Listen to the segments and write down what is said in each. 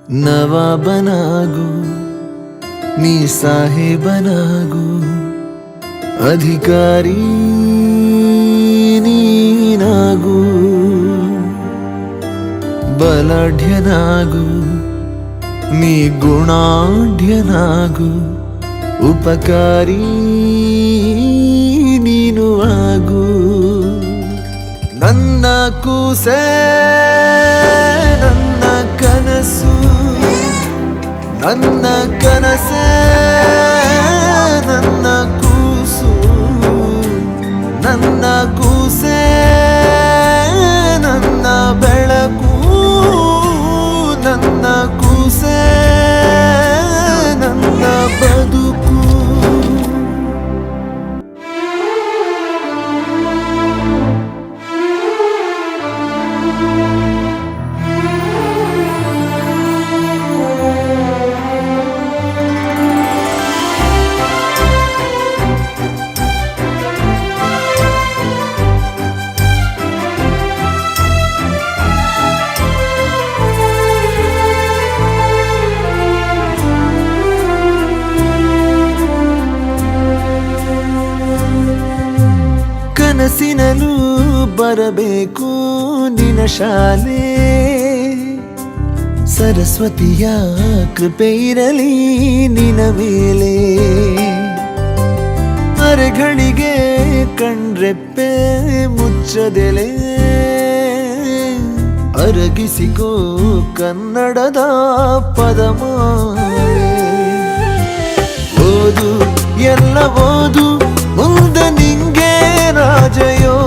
ನವಾಬನಾಗು ನೀ ಸಾಹೇಬನಾಗು, ಅಧಿಕಾರಿ ನೀನಾಗು, ಬಲಾಢ್ಯನಾಗು ನೀ ಗುಣಾಢ್ಯನಾಗು, ಉಪಕಾರಿ ನೀನು ಆಗು. ನನ್ನ ಕೂಸೆ ನನ್ನ ಕನಸು, ನನ್ನ ಕನಸೇ ನನ್ನ ಕೂಸು, ನನ್ನ ಕೂಸೆ ನನ್ನ ಬೆಳಕು, ನನ್ನ ಕೂಸೆ ನನ್ನ ಬದುಕು. ಕನಸಿನಲ್ಲೂ ಬರಬೇಕು ನಿನ್ನ ಶಾಲೆ, ಸರಸ್ವತಿಯ ಕೃಪೆ ಇರಲಿ ನಿನ್ನ ಮೇಲೆ. ಅರೆಗಳಿಗೆ ಕಣ್ರೆಪ್ಪೆ ಮುಚ್ಚದೆಲೆ, ಅರಗಿಸಿಕೋ ಕನ್ನಡದ ಪದಮಾಲೆ. ಓದು ಎಲ್ಲ ಓದು, ಮುಂದೆ ನಿಂಗೆ ರಾಜಯೋ.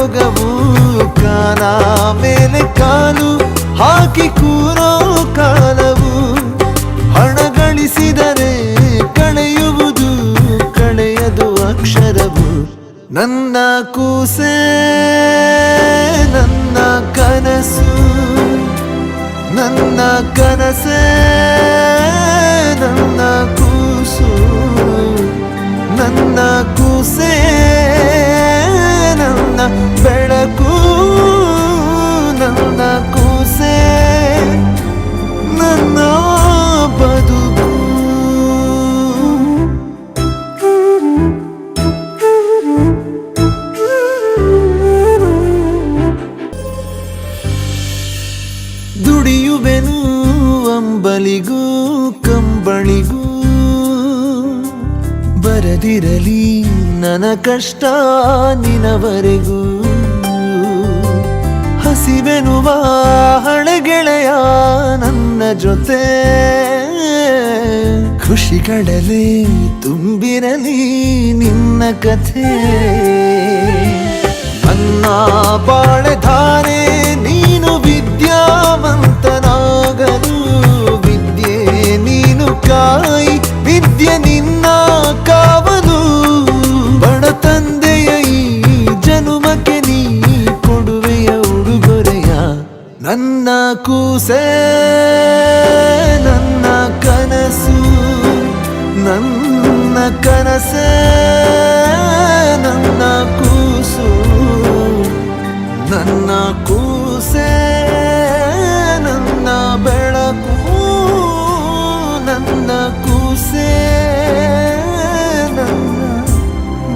ಯೋಗವು ಕಾಲ ಮೇಲೆ ಕಾಲು ಹಾಕಿ ಕೂರೋ ಕಾಲವು, ಹಣ ಗಳಿಸಿದರೆ ಕಳೆಯುವುದು ಕಳೆಯದು ಅಕ್ಷರವು. ನನ್ನ ಕೂಸೆ ನನ್ನ ಕನಸು, ನನ್ನ ಕನಸೇ ನನ್ನ ಕೂಸು, ನನ್ನ ಕೂಸೆ ನನ್ನ ಬೆಳಕು, ನನ್ನ ಕೂಸೆ ನನ್ನ ಬದುಕು. ದುಡಿಯುವೆನು ಅಂಬಲಿಗೂ ಕಂಬಳಿಗೂ, ಬರದಿರಲಿ ನನ್ನ ಕಷ್ಟ ನಿನವರೆಗೂ. ಹಸಿವೆನುವ ಹಳೆಗೆಳೆಯ ನನ್ನ ಜೊತೆ, ಖುಷಿಗಳೇ ತುಂಬಿರಲಿ ನಿನ್ನ ಕಥೆ. ನನ್ನ ಬಾಳೆಧಾರೆ ನೀನು ವಿದ್ಯಾವಂತನಾಗಲು, ವಿದ್ಯೆ ನೀನು ಕಾಯಿ ವಿದ್ಯೆ ನಿನ್ನ ಕಾವಲು. ಬಡ ತಂದೆಯ ಈ ಜನುಮಕ್ಕೆ ನೀ ಕೊಡುವೆಯ ಉಡುಗೊರೆಯ. ನನ್ನ ಕೂಸೆ ನನ್ನ ಕನಸು, ನನ್ನ ಕನಸೇ ನನ್ನ ಕೂಸು, ನನ್ನ ಕೂಸೆ ನನ್ನ ಬೆಳಕು, ನನ್ನ ಕೂಸೆ ನನ್ನ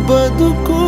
ಬದುಕು.